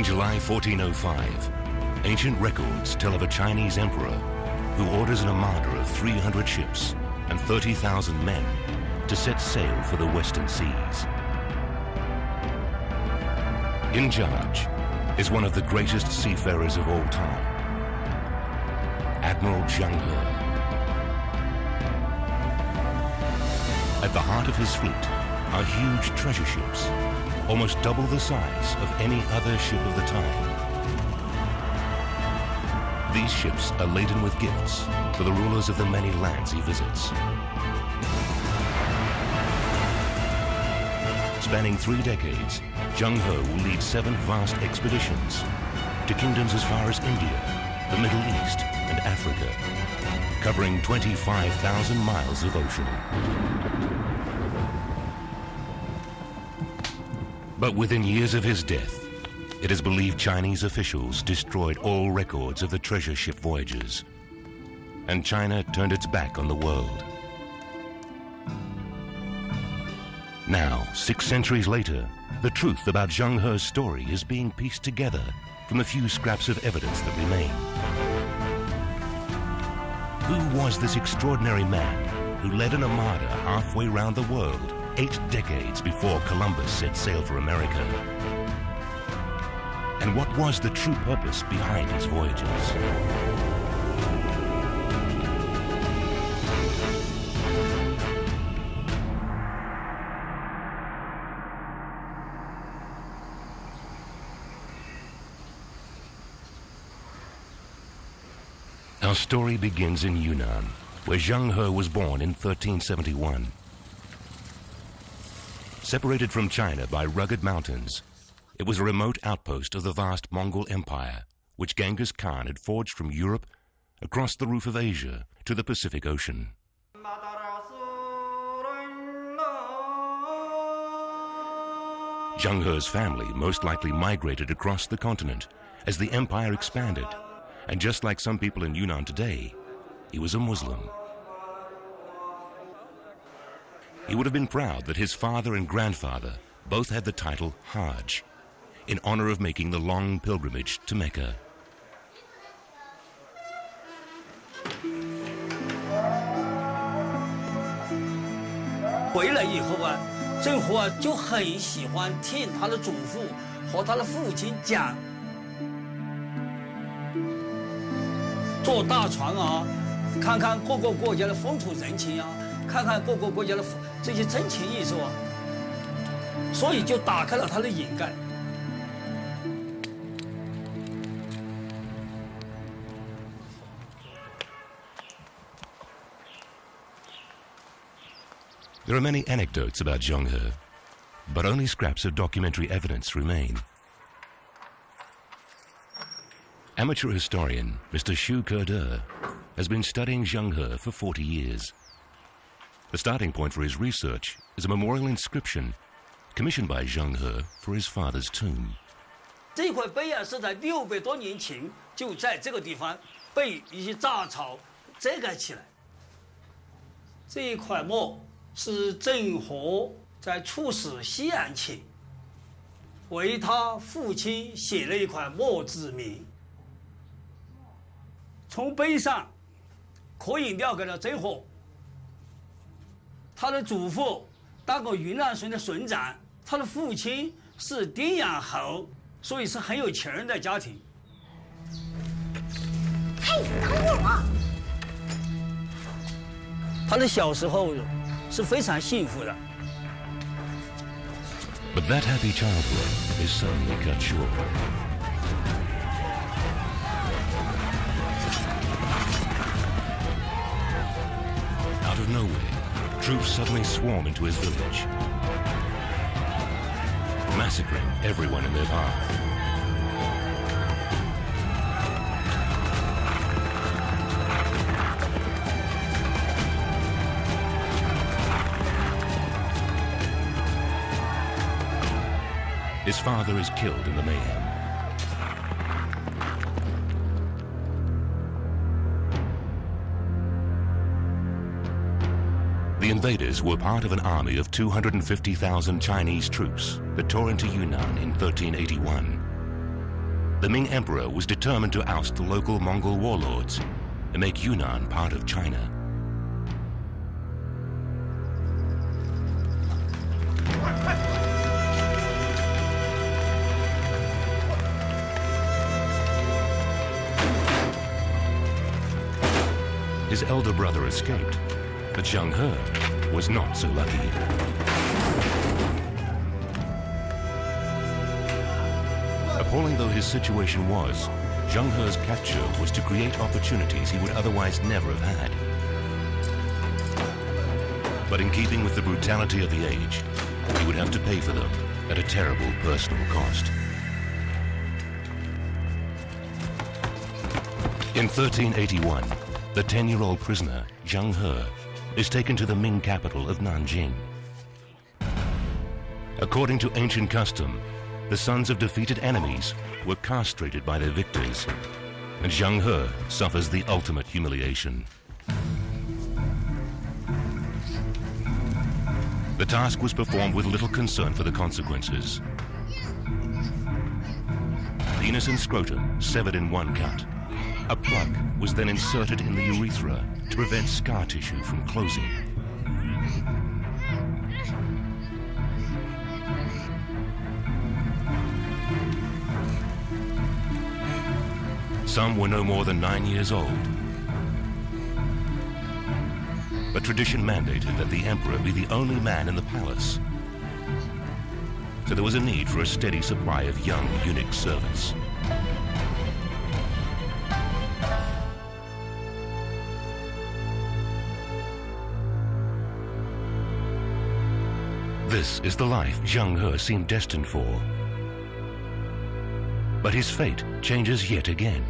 July 1405, ancient records tell of a Chinese emperor who orders an armada of 300 ships and 30,000 men to set sail for the western seas. In charge is one of the greatest seafarers of all time, Admiral Zheng He. At the heart of his fleet are huge treasure ships, almost double the size of any other ship of the time. These ships are laden with gifts for the rulers of the many lands he visits. Spanning 3 decades, Zheng He will lead 7 vast expeditions to kingdoms as far as India, the Middle East, and Africa, covering 25,000 miles of ocean. But within years of his death, it is believed Chinese officials destroyed all records of the treasure ship voyages, and China turned its back on the world. Now, 6 centuries later, the truth about Zheng He's story is being pieced together from the few scraps of evidence that remain. Who was this extraordinary man who led an armada halfway round the world 8 decades before Columbus set sail for America? And what was the true purpose behind his voyages? Our story begins in Yunnan, where Zheng He was born in 1371. Separated from China by rugged mountains, it was a remote outpost of the vast Mongol Empire, which Genghis Khan had forged from Europe across the roof of Asia to the Pacific Ocean. Zheng He's family most likely migrated across the continent as the empire expanded, and just like some people in Yunnan today, he was a Muslim. He would have been proud that his father and grandfather both had the title Hajj, in honor of making the long pilgrimage to Mecca. 回来以后啊，郑和啊就很喜欢听他的祖父和他的父亲讲，坐大船啊，看看各个国家的风土人情啊，看看各个国家的这些珍禽异兽啊，所以就打开了他的眼界。 There are many anecdotes about Zheng He, but only scraps of documentary evidence remain. Amateur historian Mr. Xu Kede has been studying Zheng He for 40 years. The starting point for his research is a memorial inscription commissioned by Zheng He for his father's tomb. 这块碑啊，是在600多年前就在这个地方被一些杂草遮盖起来。这一块墨。 是郑和在出使西安前，为他父亲写了一块墨字铭。从碑上可以了解到郑和，他的祖父当过云南省的省长，他的父亲是滇阳侯，所以是很有钱人的家庭。嘿，等会儿啊！他的小时候。 是非常幸福的。 But that happy childhood is suddenly cut short. Out of nowhere, troops suddenly swarm into his village, massacring everyone in their path. His father is killed in the mayhem. The invaders were part of an army of 250,000 Chinese troops that tore into Yunnan in 1381. the Ming Emperor was determined to oust the local Mongol warlords and make Yunnan part of China. His elder brother escaped, but Zheng He was not so lucky. Appalling though his situation was, Zheng He's capture was to create opportunities he would otherwise never have had. But in keeping with the brutality of the age, he would have to pay for them at a terrible personal cost. In 1381, the 10-year-old prisoner, Zheng He, is taken to the Ming capital of Nanjing. According to ancient custom, the sons of defeated enemies were castrated by their victors, and Zheng He suffers the ultimate humiliation. The task was performed with little concern for the consequences. Penis and scrotum severed in one cut. A plug was then inserted in the urethra to prevent scar tissue from closing. Some were no more than 9 years old. But tradition mandated that the emperor be the only man in the palace. So there was a need for a steady supply of young eunuch servants. This is the life Zheng He seemed destined for. But his fate changes yet again.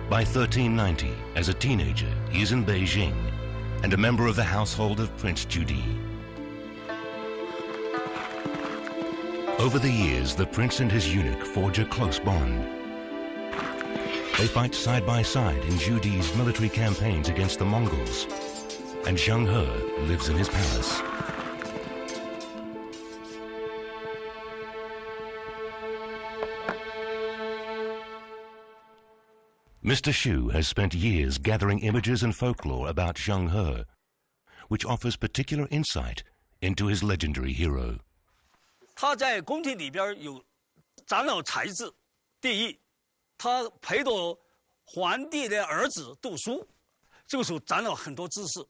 By 1390, as a teenager, he is in Beijing and a member of the household of Prince Judi. Over the years, the prince and his eunuch forge a close bond. They fight side by side in Judi's military campaigns against the Mongols, and Zheng He lives in his palace. Mr. Xu has spent years gathering images and folklore about Zheng He, which offers particular insight into his legendary hero. 他在宫廷里边有长老才智。第一，他陪着皇帝的儿子读书，这个时候长了很多知识。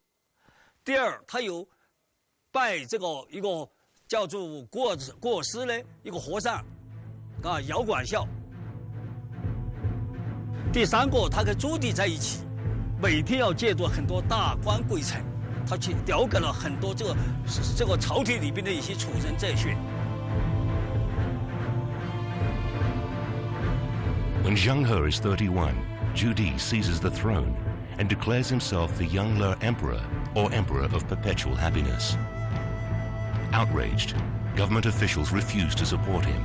第二，他有拜这个一个叫做过尔斯的一个和尚，姚管孝。第三个，他跟朱棣在一起，每天要借助很多大官贵臣，他去了解了很多这个朝廷里边的一些处人哲学。 When Zheng He is 31, Judi seizes the throne and declares himself the young Le Emperor, or Emperor of Perpetual Happiness. Outraged, government officials refuse to support him.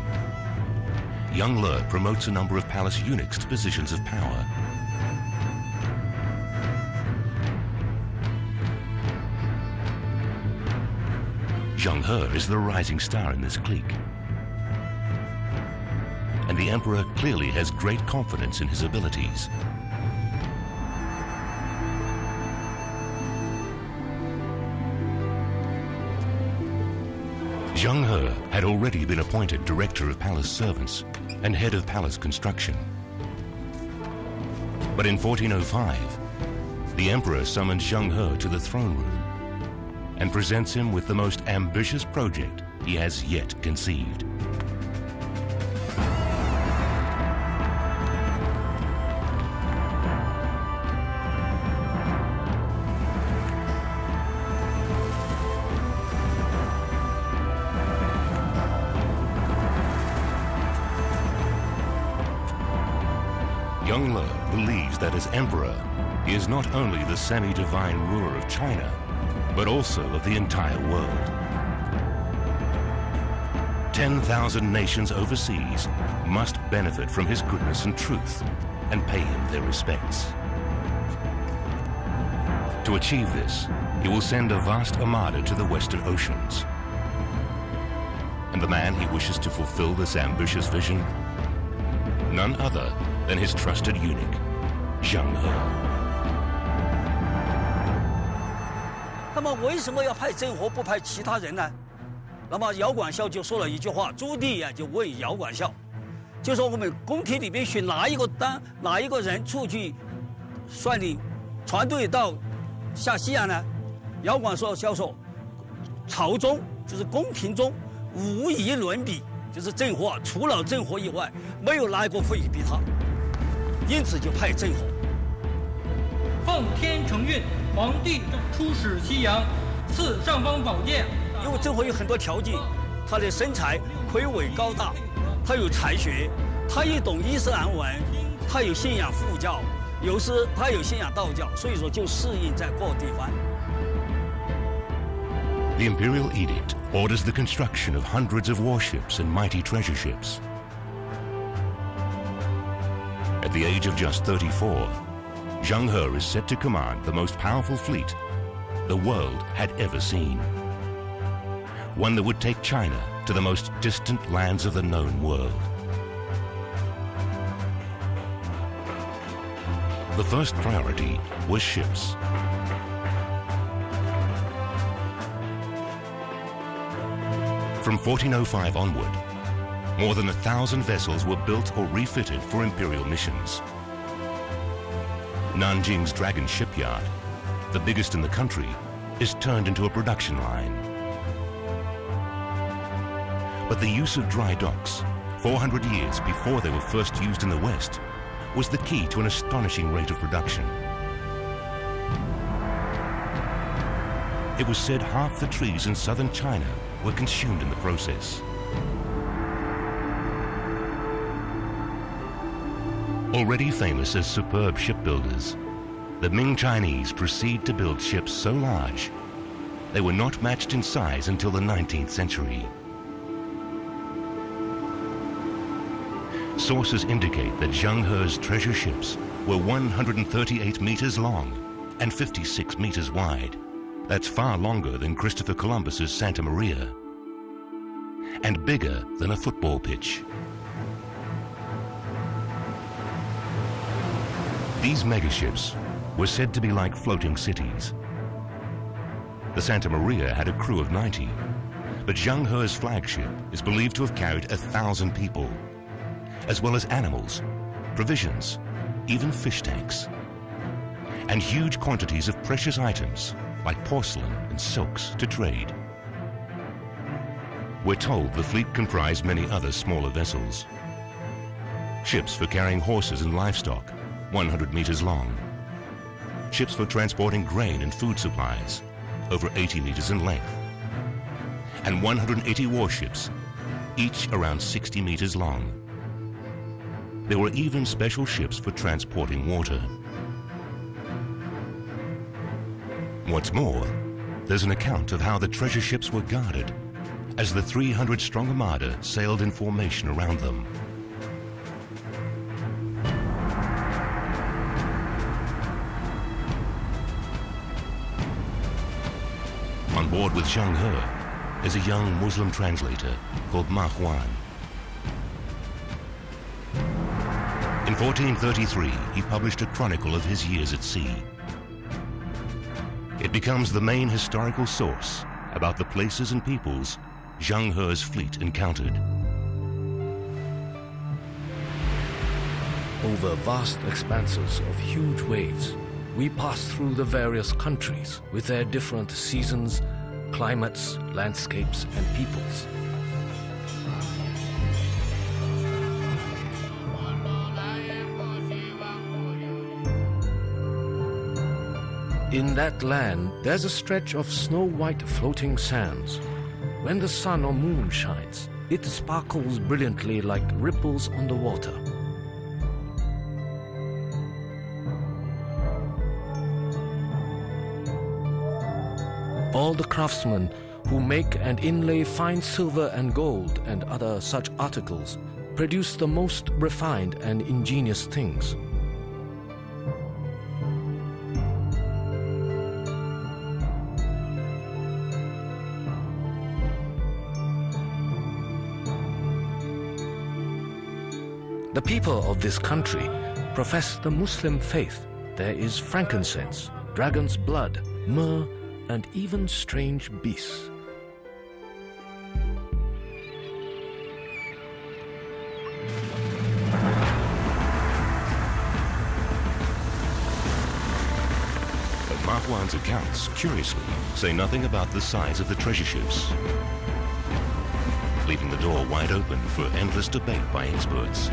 Young Le promotes a number of palace eunuchs to positions of power. Zheng He is the rising star in this clique. And the emperor clearly has great confidence in his abilities. Zheng He had already been appointed director of palace servants and head of palace construction. But in 1405, the emperor summons Zheng He to the throne room and presents him with the most ambitious project he has yet conceived. Young Le believes that as emperor, he is not only the semi-divine ruler of China, but also of the entire world. 10,000 nations overseas must benefit from his goodness and truth and pay him their respects. To achieve this, he will send a vast armada to the Western Oceans. And the man he wishes to fulfill this ambitious vision none other than his trusted eunuch, Zheng He. 那么为什么要派郑和不派其他人呢？那么姚广孝就说了一句话，朱棣呀就问姚广孝，就说我们宫廷里面选哪一个人出去率领船队到下西洋呢？姚广孝说，朝中就是宫廷中无以伦比，就是郑和啊，除了郑和以外，没有哪一个可以比他，因此就派郑和。奉天承运，皇帝出使西洋，赐尚方宝剑。因为郑和有很多条件，他的身材魁伟高大，他有才学，他也懂伊斯兰文，他有信仰佛教，有时他有信仰道教，所以说就适应在各地方。The imperial edict orders the construction of hundreds of warships and mighty treasure ships. At the age of just 34, Zheng He is set to command the most powerful fleet the world had ever seen. One that would take China to the most distant lands of the known world. The first priority was ships. From 1405 onward, more than 1,000 vessels were built or refitted for imperial missions. Nanjing's Dragon shipyard, the biggest in the country, is turned into a production line. But the use of dry docks, 400 years before they were first used in the West, was the key to an astonishing rate of production. It was said half the trees in southern China were consumed in the process. Already famous as superb shipbuilders, the Ming Chinese proceed to build ships so large, they were not matched in size until the 19th century. Sources indicate that Zheng He's treasure ships were 138 meters long and 56 meters wide. That's far longer than Christopher Columbus's Santa Maria, and bigger than a football pitch. These megaships were said to be like floating cities. The Santa Maria had a crew of 90, but Zheng He's flagship is believed to have carried 1,000 people, as well as animals, provisions, even fish tanks, and huge quantities of precious items like porcelain and silks to trade. We're told the fleet comprised many other smaller vessels. Ships for carrying horses and livestock, 100 meters long. Ships for transporting grain and food supplies, over 80 meters in length. And 180 warships, each around 60 meters long. There were even special ships for transporting water. What's more, there's an account of how the treasure ships were guarded as the 300-strong armada sailed in formation around them. On board with Zheng He is a young Muslim translator called Ma Huan. In 1433, he published a chronicle of his years at sea. It becomes the main historical source about the places and peoples Zheng He's fleet encountered. Over vast expanses of huge waves, we pass through the various countries with their different seasons, climates, landscapes, and peoples. In that land, there's a stretch of snow-white floating sands. When the sun or moon shines, it sparkles brilliantly like ripples on the water. All the craftsmen who make and inlay fine silver and gold and other such articles produce the most refined and ingenious things. The people of this country profess the Muslim faith. There is frankincense, dragon's blood, myrrh, and even strange beasts. But Marhuan's accounts, curiously, say nothing about the size of the treasure ships, leaving the door wide open for endless debate by experts.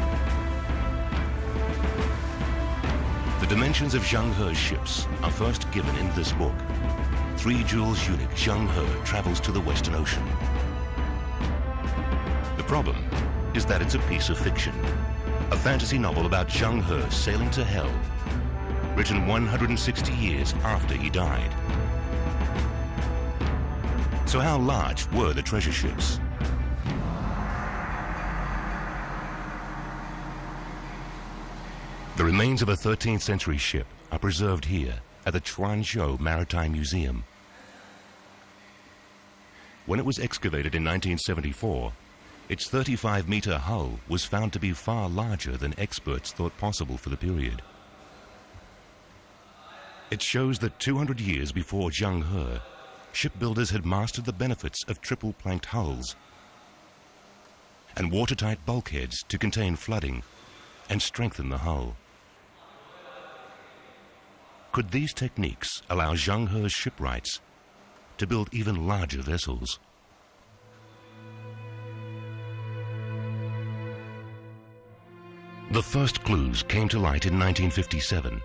The dimensions of Zheng He's ships are first given in this book. 3 Jules eunuch Zheng He travels to the Western Ocean. The problem is that it's a piece of fiction, a fantasy novel about Zheng He sailing to hell, written 160 years after he died. So how large were the treasure ships? The remains of a 13th century ship are preserved here at the Chuanzhou Maritime Museum. When it was excavated in 1974, its 35-meter hull was found to be far larger than experts thought possible for the period. It shows that 200 years before Zheng He, shipbuilders had mastered the benefits of triple-planked hulls and watertight bulkheads to contain flooding and strengthen the hull. Could these techniques allow Zheng He's shipwrights to build even larger vessels? The first clues came to light in 1957,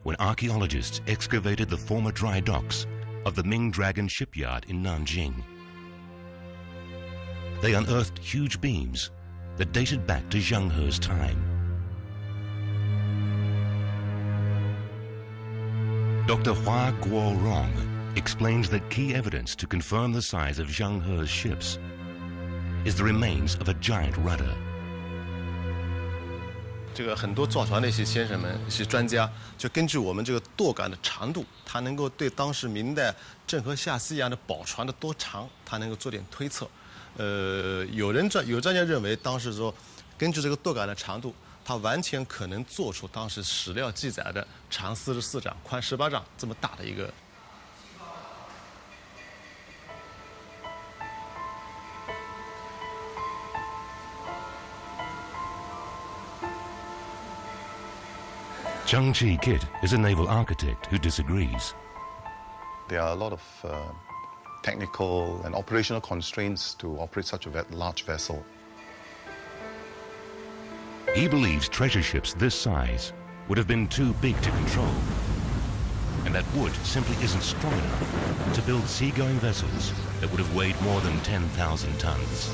when archaeologists excavated the former dry docks of the Ming Dragon shipyard in Nanjing. They unearthed huge beams that dated back to Zheng He's time. Dr. Hua Guorong explains that key evidence to confirm the size of Zheng He's ships is the remains of a giant rudder. 这个很多造船的一些先生们、一些专家，就根据我们这个舵杆的长度，他能够对当时明代郑和下西洋的宝船的多长，他能够做点推测。有专家认为，当时说根据这个舵杆的长度，它完全可能做出当时史料记载的长44丈、宽18丈这么大的一个。Zhang Chi-kit is a naval architect who disagrees. There are a lot of technical and operational constraints to operate such a large vessel. He believes treasure ships this size would have been too big to control, and that wood simply isn't strong enough to build seagoing vessels that would have weighed more than 10,000 tons.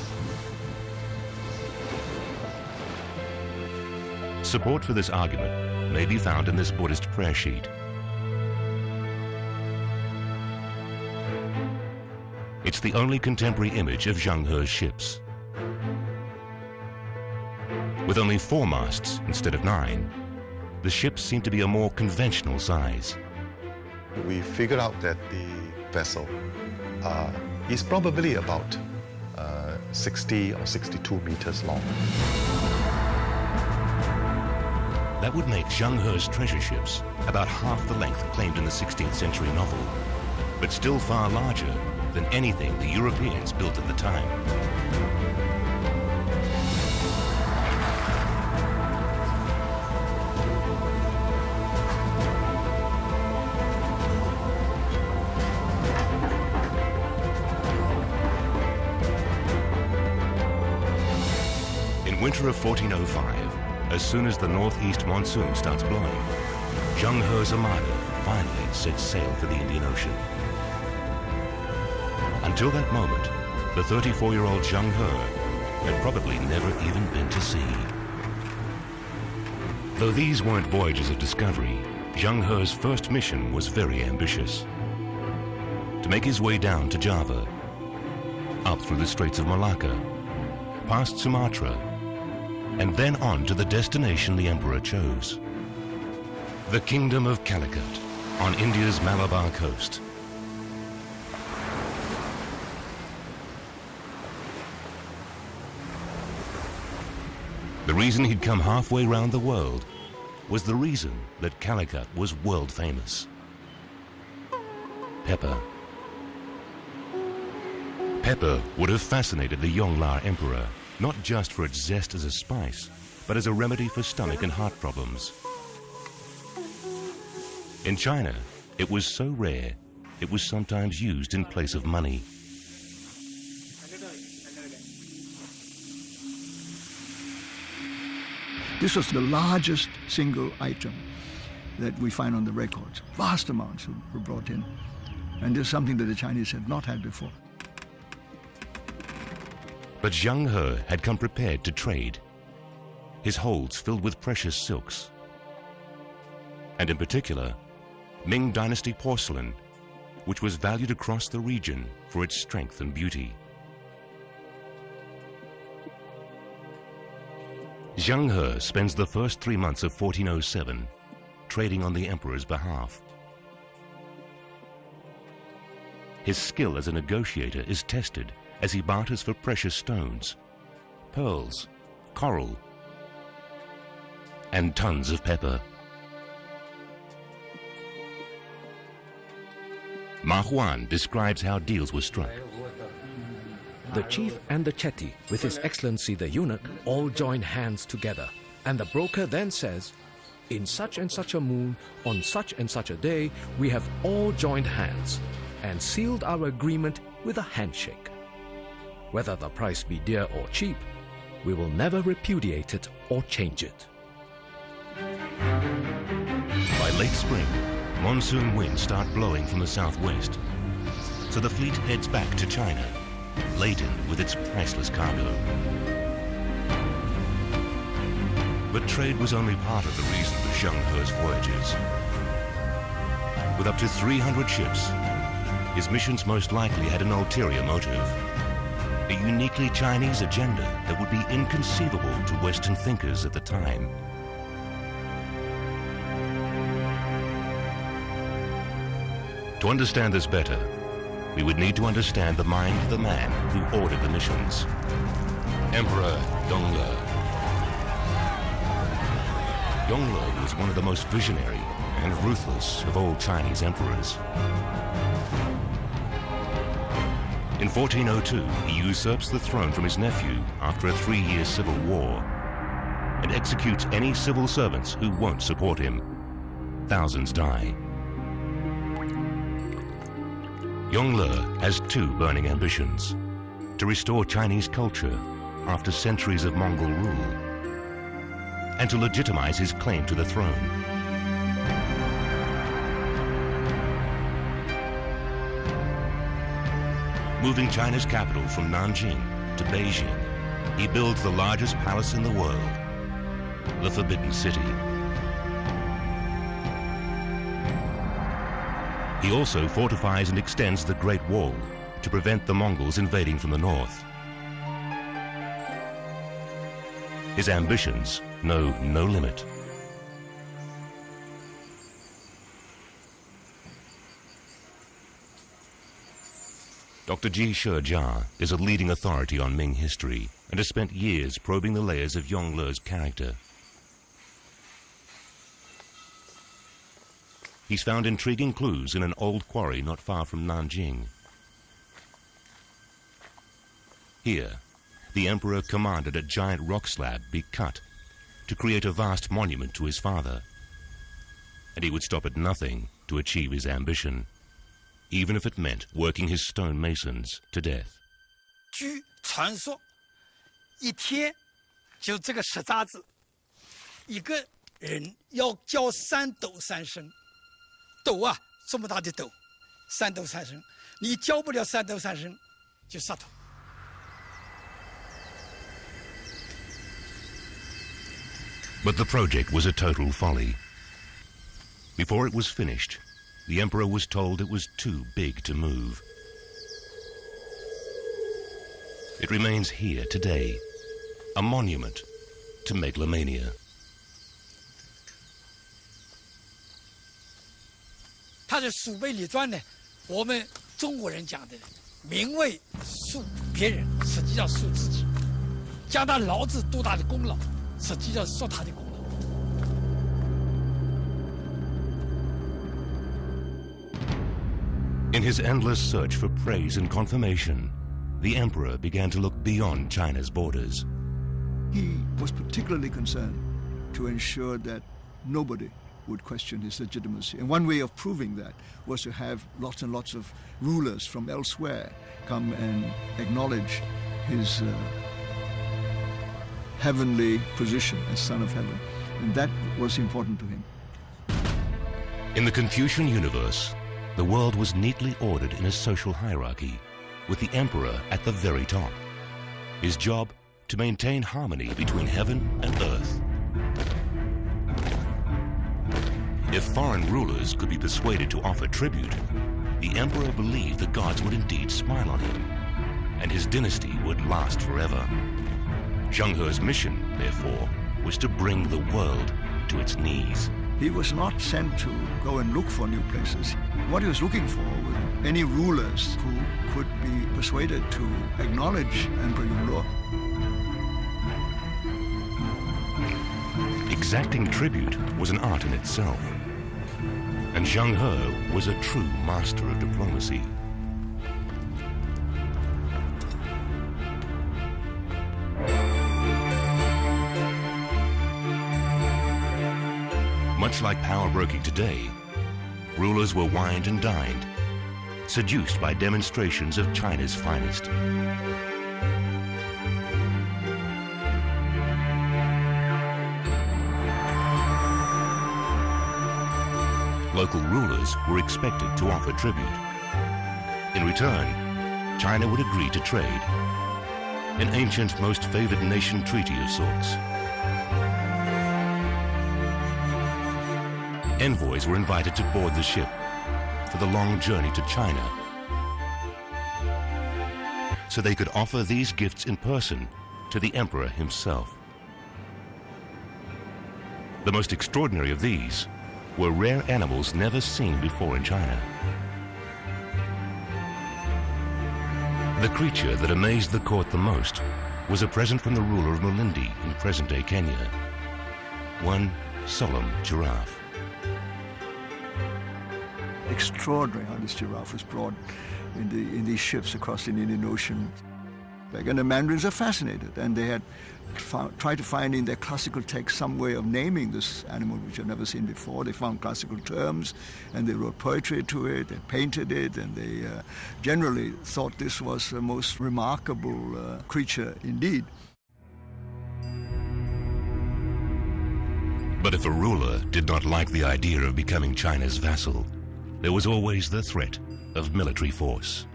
Support for this argument may be found in this Buddhist prayer sheet. It's the only contemporary image of Zheng He's ships. With only 4 masts instead of 9, the ships seem to be a more conventional size. We figured out that the vessel is probably about 60 or 62 meters long. That would make Zheng He's treasure ships about half the length claimed in the 16th century novel, but still far larger than anything the Europeans built at the time. In winter of 1405, as soon as the northeast monsoon starts blowing, Zheng He's armada finally sets sail for the Indian Ocean. Until that moment, the 34-year-old Zheng He had probably never even been to sea. Though these weren't voyages of discovery, Zheng He's first mission was very ambitious. To make his way down to Java, up through the Straits of Malacca, past Sumatra, and then on to the destination the emperor chose. The Kingdom of Calicut, on India's Malabar coast. The reason he'd come halfway round the world was the reason that Calicut was world famous. Pepper. Pepper would have fascinated the Yongle Emperor, not just for its zest as a spice, but as a remedy for stomach and heart problems. In China, it was so rare, it was sometimes used in place of money. This was the largest single item that we find on the records. Vast amounts were brought in. And this is something that the Chinese had not had before. But Zheng He had come prepared to trade. His holds filled with precious silks. And in particular, Ming Dynasty porcelain, which was valued across the region for its strength and beauty. Zheng He spends the first 3 months of 1407 trading on the emperor's behalf. His skill as a negotiator is tested as he barters for precious stones, pearls, coral, and tons of pepper. Ma Huan describes how deals were struck. The chief and the chetty, with His Excellency the eunuch, all join hands together. And the broker then says, in such and such a moon, on such and such a day, we have all joined hands and sealed our agreement with a handshake. Whether the price be dear or cheap, we will never repudiate it or change it. By late spring, monsoon winds start blowing from the southwest, so the fleet heads back to China, laden with its priceless cargo. But trade was only part of the reason for Zheng He's voyages. With up to 300 ships, his missions most likely had an ulterior motive, a uniquely Chinese agenda that would be inconceivable to Western thinkers at the time. To understand this better, we would need to understand the mind of the man who ordered the missions, Emperor Yongle. Yongle was one of the most visionary and ruthless of all Chinese emperors. In 1402, he usurps the throne from his nephew after a 3-year civil war and executes any civil servants who won't support him. Thousands die. Yongle has 2 burning ambitions: to restore Chinese culture after centuries of Mongol rule, and to legitimize his claim to the throne. Moving China's capital from Nanjing to Beijing, he builds the largest palace in the world, the Forbidden City. He also fortifies and extends the Great Wall to prevent the Mongols invading from the north. His ambitions know no limit. Dr. Ji Shijia is a leading authority on Ming history and has spent years probing the layers of Yongle's character. He's found intriguing clues in an old quarry not far from Nanjing. Here, the emperor commanded a giant rock slab be cut to create a vast monument to his father. And he would stop at nothing to achieve his ambition, even if it meant working his stonemasons to death. 据传说，一天就这个石渣子，一个人要浇3斗3升。斗啊，这么大的斗，3斗3升，你浇不了3斗3升，就杀头。But the project was a total folly. Before it was finished, the emperor was told it was too big to move. It remains here today, a monument to megalomania. 它是数倍里传呢，我们中国人讲的，名为数别人，实际上数自己。加大老子多大的功劳，实际上说他的功劳。In his endless search for praise and confirmation, the emperor began to look beyond China's borders. He was particularly concerned to ensure that nobody would question his legitimacy. And one way of proving that was to have lots and lots of rulers from elsewhere come and acknowledge his heavenly position as son of heaven. And that was important to him. In the Confucian universe, the world was neatly ordered in a social hierarchy, with the emperor at the very top. His job, to maintain harmony between heaven and earth. If foreign rulers could be persuaded to offer tribute, the emperor believed the gods would indeed smile on him, and his dynasty would last forever. Zheng He's mission, therefore, was to bring the world to its knees. He was not sent to go and look for new places. What he was looking for were any rulers who could be persuaded to acknowledge Emperor Yongle. Exacting tribute was an art in itself, and Zheng He was a true master of diplomacy. Much like power broking today, rulers were wined and dined, seduced by demonstrations of China's finest. Local rulers were expected to offer tribute. In return, China would agree to trade, an ancient most favored nation treaty of sorts. Envoys were invited to board the ship for the long journey to China, so they could offer these gifts in person to the emperor himself. The most extraordinary of these were rare animals never seen before in China. The creature that amazed the court the most was a present from the ruler of Malindi in present-day Kenya, one solemn giraffe. Extraordinary how this giraffe was brought in these ships across the Indian Ocean. And the Mandarins are fascinated, and they had tried to find in their classical text some way of naming this animal which I've never seen before. They found classical terms, and they wrote poetry to it, they painted it, and they generally thought this was the most remarkable creature indeed. But if a ruler did not like the idea of becoming China's vassal, there was always the threat of military force.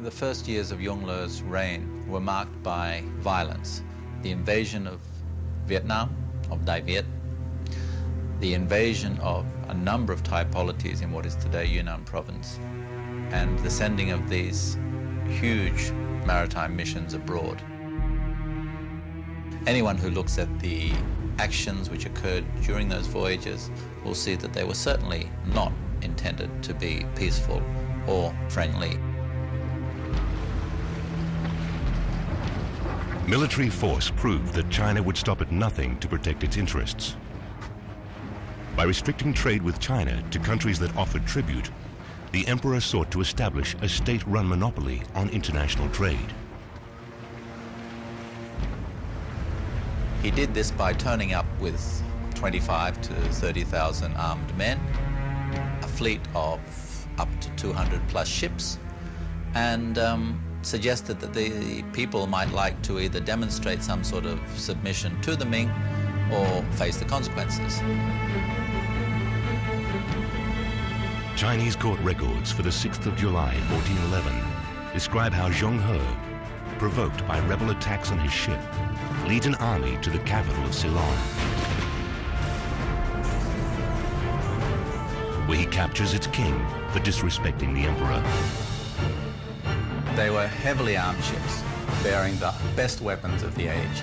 The first years of Yongle's reign were marked by violence. The invasion of Vietnam, of Dai Viet, the invasion of a number of Thai polities in what is today Yunnan province, and the sending of these huge maritime missions abroad. Anyone who looks at the actions which occurred during those voyages will see that they were certainly not intended to be peaceful or friendly. Military force proved that China would stop at nothing to protect its interests. By restricting trade with China to countries that offered tribute, the emperor sought to establish a state-run monopoly on international trade. He did this by turning up with 25 to 30,000 armed men, a fleet of up to 200 plus ships, and suggested that the people might like to either demonstrate some sort of submission to the Ming or face the consequences. Chinese court records for the 6th of July 1411 describe how Zheng He, provoked by rebel attacks on his ship, leads an army to the capital of Ceylon, where he captures its king for disrespecting the emperor. They were heavily armed ships, bearing the best weapons of the age.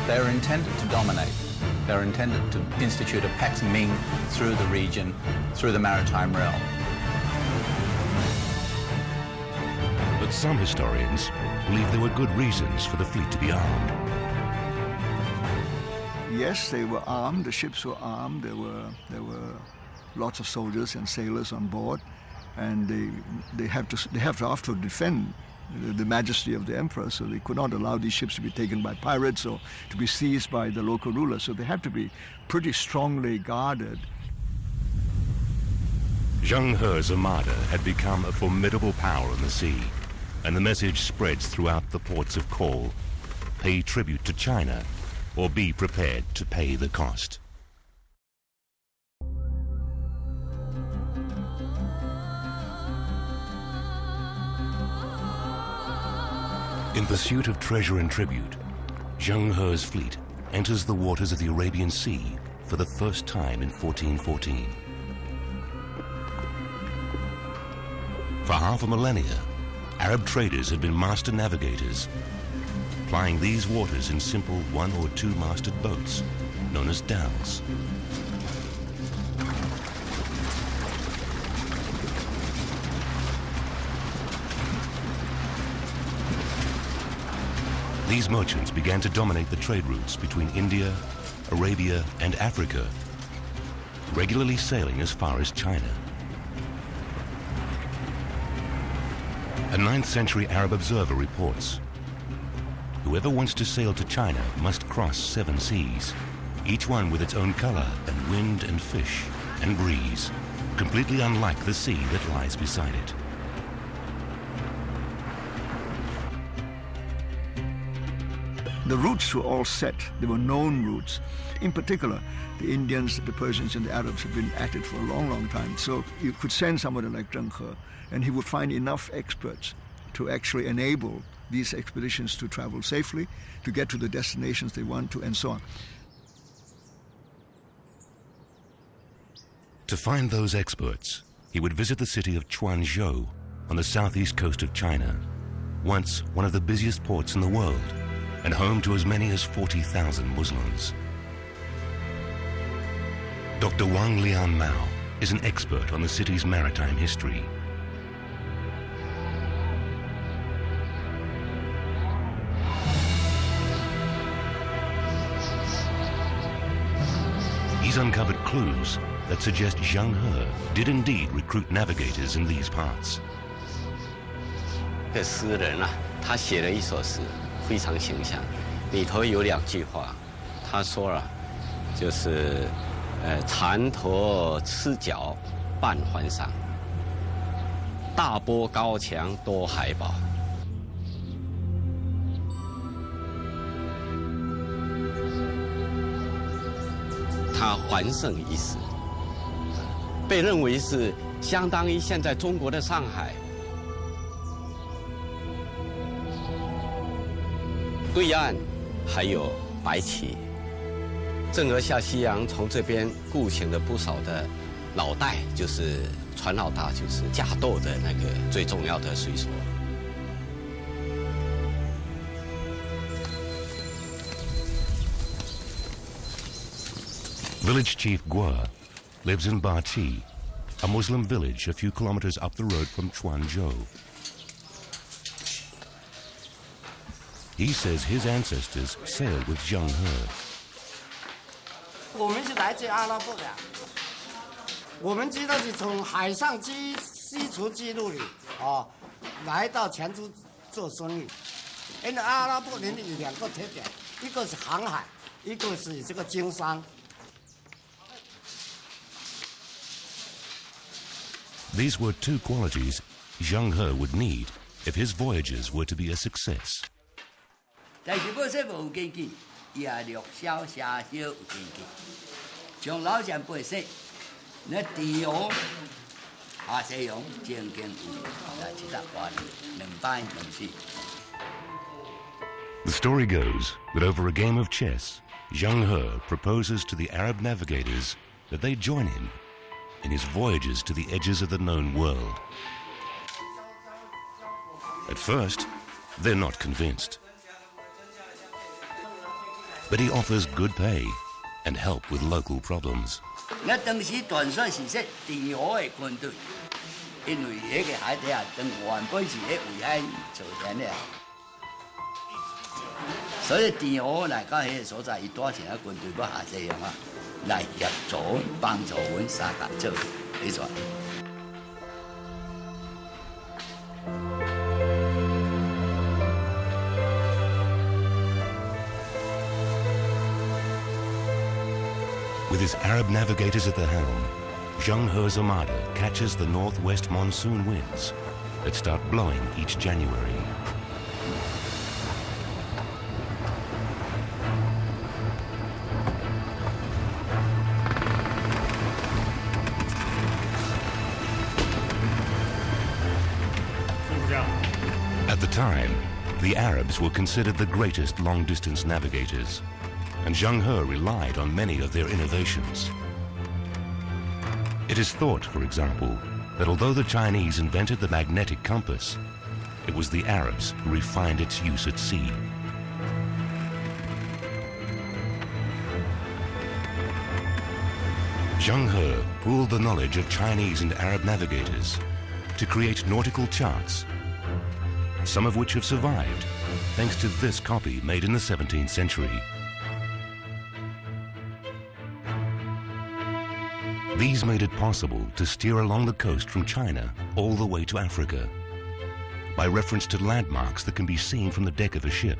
They were intended to dominate. They were intended to institute a Pax Ming through the region, through the maritime realm. But some historians believe there were good reasons for the fleet to be armed. yes, they were armed. The ships were armed. There were lots of soldiers and sailors on board, and they have to after defend the majesty of the emperor. So they could not allow these ships to be taken by pirates or to be seized by the local rulers. So they have to be pretty strongly guarded. Zheng He's armada had become a formidable power on the sea, and the message spreads throughout the ports of call: pay tribute to China, or be prepared to pay the cost. In pursuit of treasure and tribute, Zheng He's fleet enters the waters of the Arabian Sea for the first time in 1414. For half a millennia, Arab traders had been master navigators, plying these waters in simple one- or two-masted boats, known as dhows. These merchants began to dominate the trade routes between India, Arabia, and Africa, regularly sailing as far as China. A 9th century Arab observer reports, whoever wants to sail to China must cross 7 seas, each one with its own color and wind and fish and breeze, completely unlike the sea that lies beside it. The routes were all set. They were known routes. In particular, the Indians, the Persians, and the Arabs have been at it for a long, long time. So you could send somebody like Zheng He, and he would find enough experts to actually enable these expeditions to travel safely, to get to the destinations they want to, and so on. To find those experts, he would visit the city of Quanzhou on the southeast coast of China, once one of the busiest ports in the world, and home to as many as 40,000 Muslims. Dr. Wang Lian Mao is an expert on the city's maritime history. He's uncovered clues that suggest Zheng He did indeed recruit navigators in these parts. 这诗人啊，他写了一首诗，非常形象。里头有2句话，他说了，就是船头赤脚半环上，大波高墙多海堡。他环胜一时，被认为是相当于现在中国的上海。对岸还有白旗，郑和下西洋从这边雇请了不少的老带，就是船老大，就是驾舵的那个最重要的水手。Village chief Guo lives in Bachi, a Muslim village a few kilometers up the road from Quanzhou. He says his ancestors sailed with Zheng He. 我们是来自阿拉伯的，我们知道是从海上西楚之路里来到泉州做生意。因为阿拉伯人有2个特点，一个是航海，一个是这个经商。 These were 2 qualities Zheng He would need if his voyages were to be a success. 但是要说无经济，也略小些少有经济。从老前辈说，那地方下西洋正经有来其他话2班2次。 The story goes that over a game of chess, Zheng He proposes to the Arab navigators that they join him in his voyages to the edges of the known world. At first, they're not convinced. But he offers good pay and help with local problems. 那当时传说是说地下的军队，因为那个海底啊，原本是咧为海造船的。所以田河来到迄个所在，伊带起来军队要下西洋啊，来协助帮助阮三甲做迄种。With his Arab navigators at the helm, Zheng He's armada catches the northwest monsoon winds that start blowing each January. At the time, the Arabs were considered the greatest long-distance navigators, and Zheng He relied on many of their innovations. It is thought, for example, that although the Chinese invented the magnetic compass, it was the Arabs who refined its use at sea. Zheng He pooled the knowledge of Chinese and Arab navigators to create nautical charts, some of which have survived thanks to this copy made in the 17th century. These made it possible to steer along the coast from China all the way to Africa by reference to landmarks that can be seen from the deck of a ship.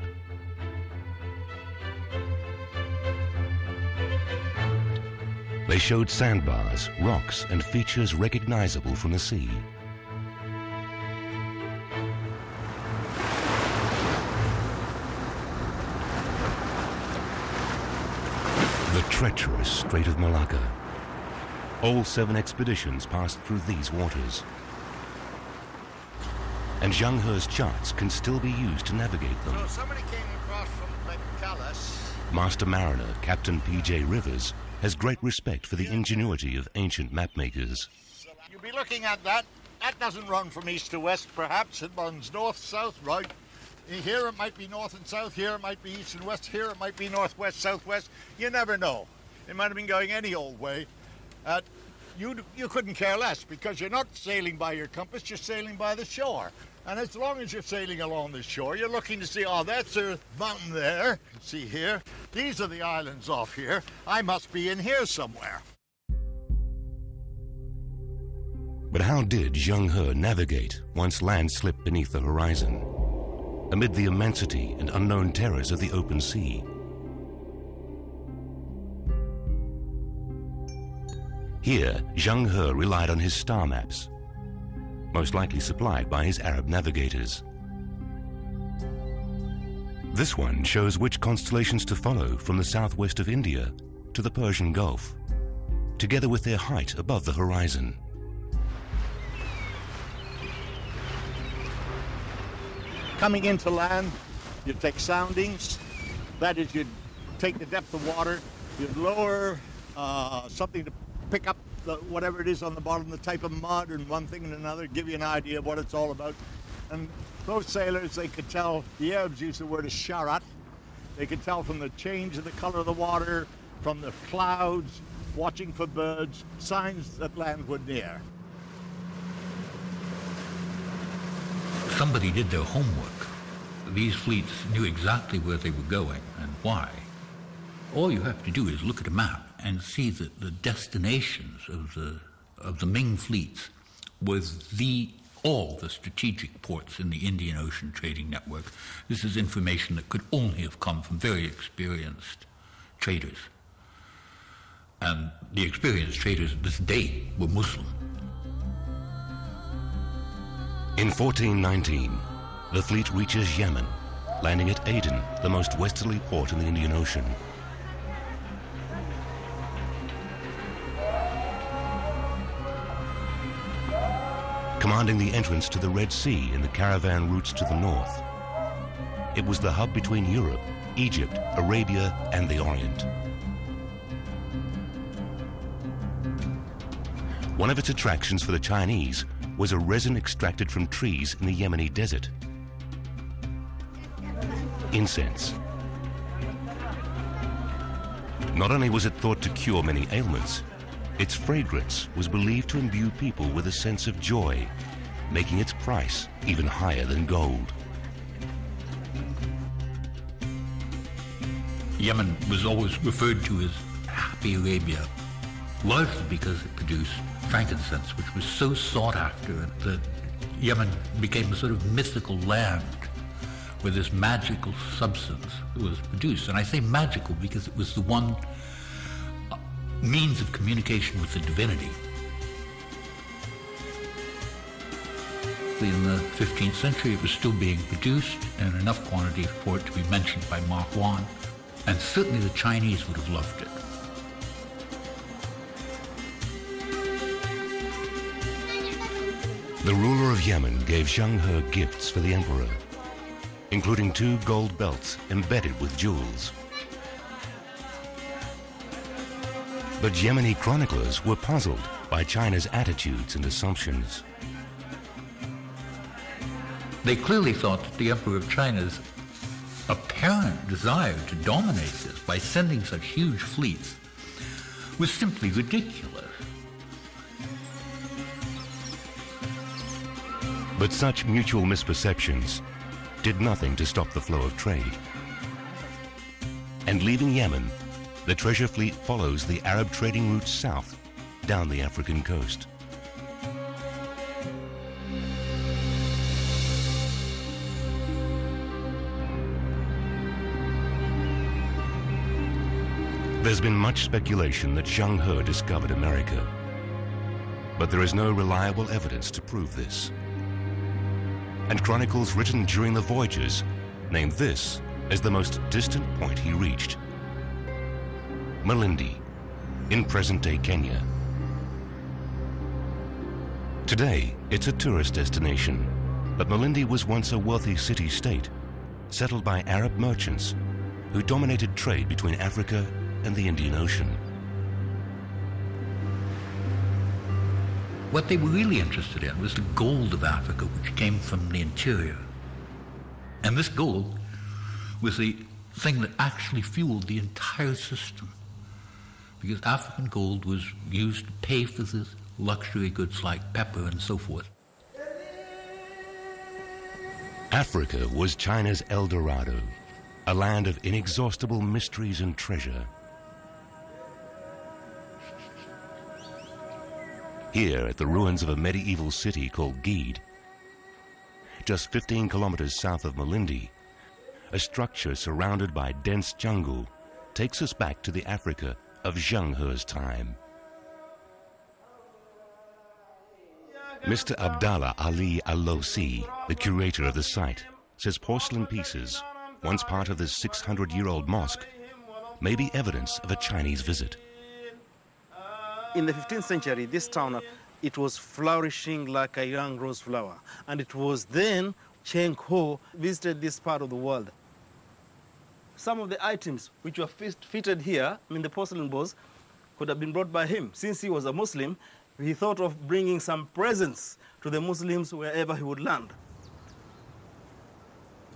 They showed sandbars, rocks, and features recognizable from the sea. The treacherous Strait of Malacca. All 7 expeditions passed through these waters. And Zheng He's charts can still be used to navigate them. So somebody came across from Calais. Master mariner Captain P.J. Rivers has great respect for the ingenuity of ancient mapmakers. You'll be looking at that. That doesn't run from east to west, perhaps. It runs north, south, right. Here it might be north and south. Here it might be east and west. Here it might be northwest, southwest. You never know. It might have been going any old way. You couldn't care less because you're not sailing by your compass, you're sailing by the shore. And as long as you're sailing along the shore, you're looking to see, oh, that's a mountain there. See here? These are the islands off here. I must be in here somewhere. But how did Zheng He navigate once land slipped beneath the horizon, amid the immensity and unknown terrors of the open sea? Here, Zheng He relied on his star maps, most likely supplied by his Arab navigators. This one shows which constellations to follow from the southwest of India to the Persian Gulf, together with their height above the horizon. Coming into land, you take soundings. That is, you'd take the depth of water, you'd lower something to pick up whatever it is on the bottom, the type of mud and one thing and another, give you an idea of what it's all about. And those sailors, they could tell, the Arabs use the word isharat. They could tell from the change in the color of the water, from the clouds, watching for birds, signs that land was near. Somebody did their homework. These fleets knew exactly where they were going and why. All you have to do is look at a map and see that the destinations of the Ming fleets was all the strategic ports in the Indian Ocean trading network. This is information that could only have come from very experienced traders. And the experienced traders of this day were Muslim. In 1419, the fleet reaches Yemen, landing at Aden, the most westerly port in the Indian Ocean. Commanding the entrance to the Red Sea in the caravan routes to the north, it was the hub between Europe, Egypt, Arabia, and the Orient. One of its attractions for the Chinese was a resin extracted from trees in the Yemeni desert. Incense. Not only was it thought to cure many ailments, its fragrance was believed to imbue people with a sense of joy, making its price even higher than gold. Yemen was always referred to as Happy Arabia, largely because it produced frankincense, which was so sought after that Yemen became a sort of mythical land where this magical substance was produced. And I say magical because it was the one means of communication with the divinity. In the 15th century, it was still being produced in enough quantity for it to be mentioned by Mark Wan, and certainly the Chinese would have loved it. The ruler of Yemen gave Zheng He gifts for the emperor, including 2 gold belts embedded with jewels. But Yemeni chroniclers were puzzled by China's attitudes and assumptions. They clearly thought that the Emperor of China's apparent desire to dominate this by sending such huge fleets was simply ridiculous. But such mutual misperceptions did nothing to stop the flow of trade. And leaving Yemen, the treasure fleet follows the Arab trading route south down the African coast. There's been much speculation that Zheng He discovered America, but there is no reliable evidence to prove this. And chronicles written during the voyages name this as the most distant point he reached: Malindi, in present-day Kenya. Today, it's a tourist destination, but Malindi was once a wealthy city-state, settled by Arab merchants who dominated trade between Africa and the Indian Ocean. What they were really interested in was the gold of Africa, which came from the interior. And this gold was the thing that actually fueled the entire system, because African gold was used to pay for the luxury goods like pepper and so forth. Africa was China's El Dorado, a land of inexhaustible mysteries and treasure. Here, at the ruins of a medieval city called Gide, just 15 kilometers south of Malindi, a structure surrounded by dense jungle takes us back to the Africa of Zheng He's time. Mr. Abdallah Ali Al-Losi, the curator of the site, says porcelain pieces, once part of this 600-year-old mosque, may be evidence of a Chinese visit. In the 15th century, this town, it was flourishing like a young rose flower. And it was then Zheng He visited this part of the world. Some of the items which were fitted here, the porcelain bowls, could have been brought by him. Since he was a Muslim, he thought of bringing some presents to the Muslims wherever he would land.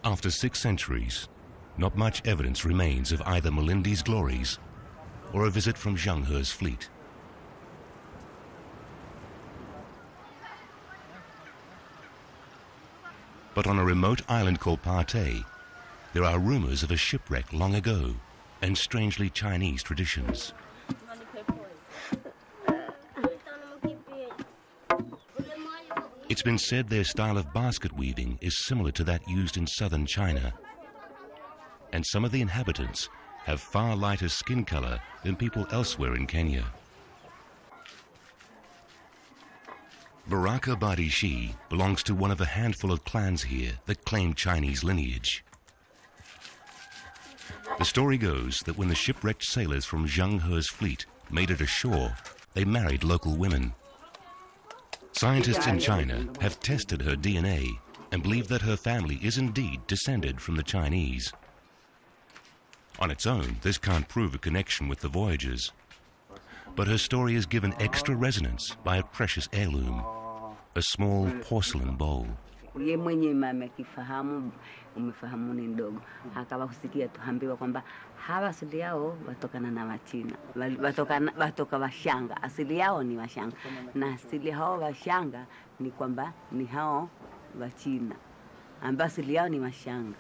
After 6 centuries, not much evidence remains of either Malindi's glories or a visit from Zheng He's fleet. But on a remote island called Partey, there are rumors of a shipwreck long ago and strangely Chinese traditions. It's been said their style of basket weaving is similar to that used in southern China. And some of the inhabitants have far lighter skin color than people elsewhere in Kenya. Baraka Badishi belongs to one of a handful of clans here that claim Chinese lineage. The story goes that when the shipwrecked sailors from Zheng He's fleet made it ashore, they married local women. Scientists in China have tested her DNA and believe that her family is indeed descended from the Chinese. On its own, this can't prove a connection with the voyagers. But her story is given extra resonance by a precious heirloom, a small porcelain bowl. Umefahamu ni ndogo, akawa kusikia tuambiwa kwamba hawa asili yao watokana na Wachina, watoka Washanga, asili yao ni Washanga, na asili hao Washanga ni kwamba ni hao Wachina ambao asili yao ni Washanga.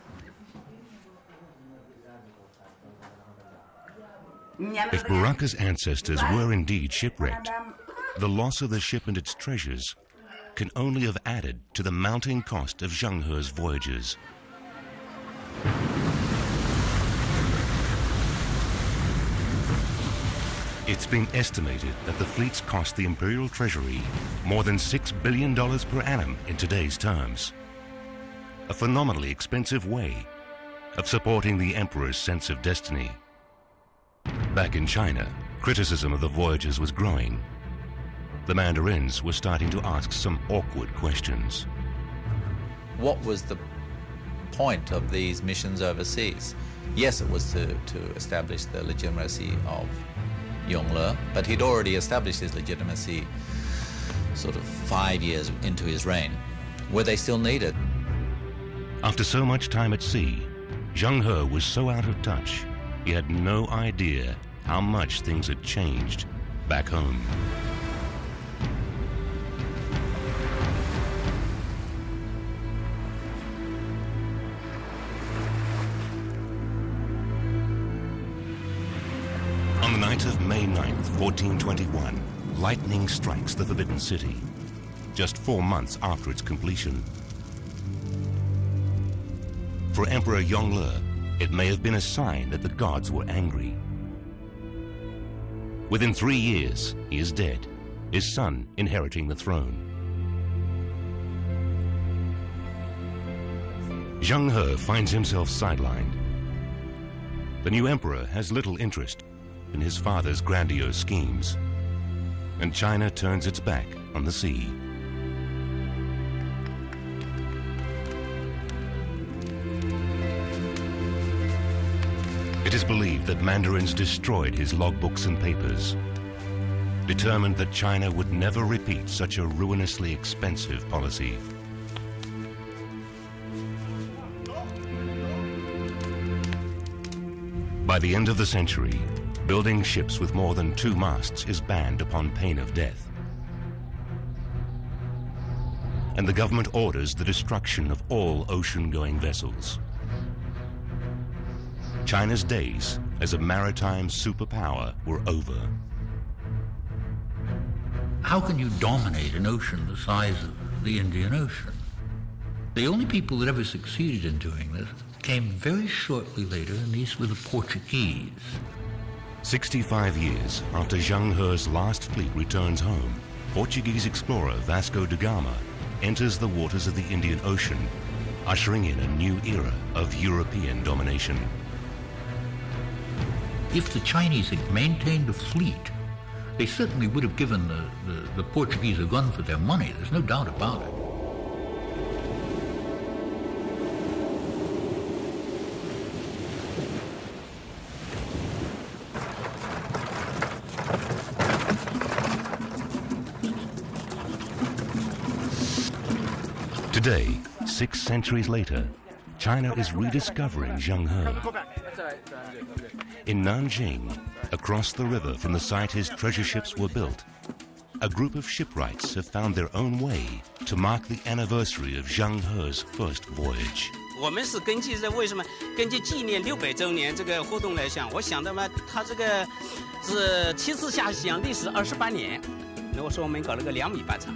If Baraka's ancestors were indeed shipwrecked, the loss of the ship and its treasures can only have added to the mounting cost of Zheng He's voyages. It's been estimated that the fleets cost the imperial treasury more than $6 billion per annum in today's terms. A phenomenally expensive way of supporting the emperor's sense of destiny. Back in China, criticism of the voyages was growing. The mandarins were starting to ask some awkward questions. What was the point of these missions overseas? Yes, it was to establish the legitimacy of Yongle, but he'd already established his legitimacy sort of 5 years into his reign. Were they still needed? After so much time at sea, Zheng He was so out of touch, he had no idea how much things had changed back home. On the night of May 9th, 1421, lightning strikes the Forbidden City, just 4 months after its completion. For Emperor Yongle, it may have been a sign that the gods were angry. Within 3 years, he is dead, his son inheriting the throne. Zheng He finds himself sidelined. The new emperor has little interest in his father's grandiose schemes, and China turns its back on the sea. It is believed that mandarins destroyed his logbooks and papers, determined that China would never repeat such a ruinously expensive policy. By the end of the century, building ships with more than 2 masts is banned upon pain of death. And the government orders the destruction of all ocean-going vessels. China's days as a maritime superpower were over. How can you dominate an ocean the size of the Indian Ocean? The only people that ever succeeded in doing this came very shortly later, and these were the Portuguese. 65 years after Zheng He's last fleet returns home, Portuguese explorer Vasco da Gama enters the waters of the Indian Ocean, ushering in a new era of European domination. If the Chinese had maintained a fleet, they certainly would have given the Portuguese a run for their money. There's no doubt about it. Today, 6 centuries later, China is rediscovering Zheng He. In Nanjing, across the river from the site his treasure ships were built, a group of shipwrights have found their own way to mark the anniversary of Zheng He's first voyage. 我们是根据为什么根据纪念600周年这个活动来想，我想的嘛，他这个是7次下西洋，历时28年。那我说我们搞了个2米8长，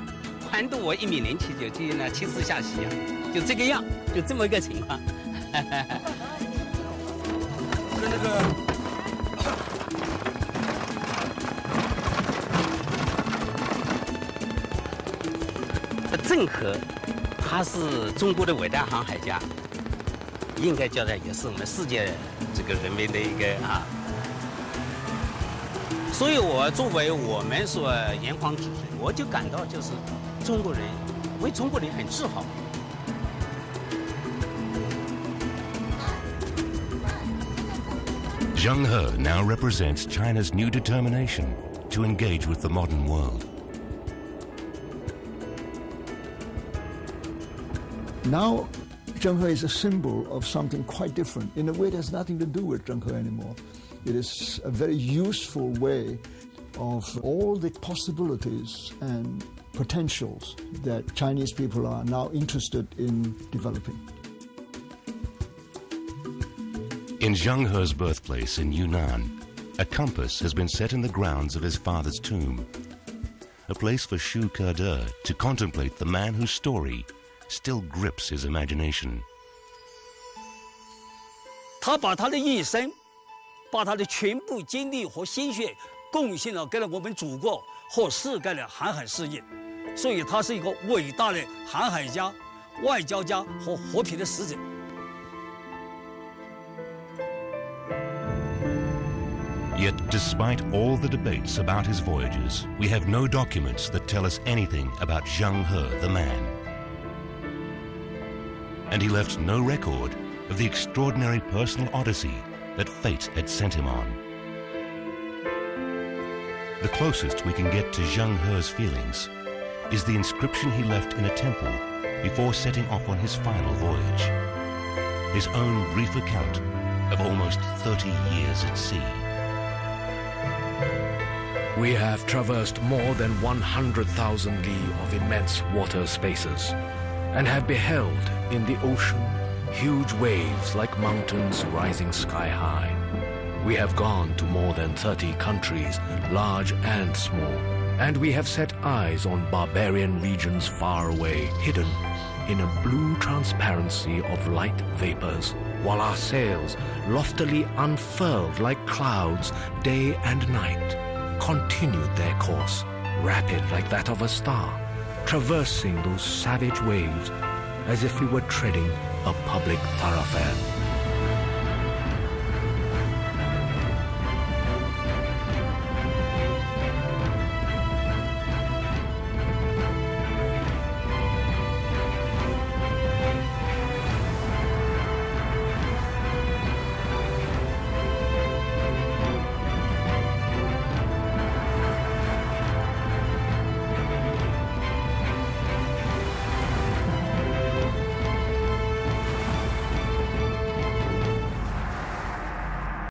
宽度我1米07，就呢7次下西洋，就这个样，就这么一个情况。那个。 郑和，他是中国的伟大航海家，应该叫他也是我们世界这个人民的一个啊。所以我作为我们所炎黄子孙，我就感到就是中国人为中国人很自豪。 Zheng He now represents China's new determination to engage with the modern world. Now, Zheng He is a symbol of something quite different. In a way, it has nothing to do with Zheng He anymore. It is a very useful way of all the possibilities and potentials that Chinese people are now interested in developing. In Zheng He's birthplace in Yunnan, A compass has been set in the grounds of his father's tomb, a place for Szczukoder to contemplate the man whose story still grips his imagination. 他把他的一生，把他的全部精力和心血贡献了给了我们祖国和世界的航海事业，所以他是一个伟大的航海家、外交家和和平的使者。 Yet, despite all the debates about his voyages, we have no documents that tell us anything about Zheng He, the man. And he left no record of the extraordinary personal odyssey that fate had sent him on. The closest we can get to Zheng He's feelings is the inscription he left in a temple before setting off on his final voyage. His own brief account of almost 30 years at sea. We have traversed more than 100,000 li of immense water spaces and have beheld in the ocean huge waves like mountains rising sky high. We have gone to more than 30 countries, large and small, and we have set eyes on barbarian regions far away, hidden in a blue transparency of light vapors, while our sails, loftily unfurled like clouds day and night, continued their course, rapid like that of a star, traversing those savage waves as if we were treading a public thoroughfare.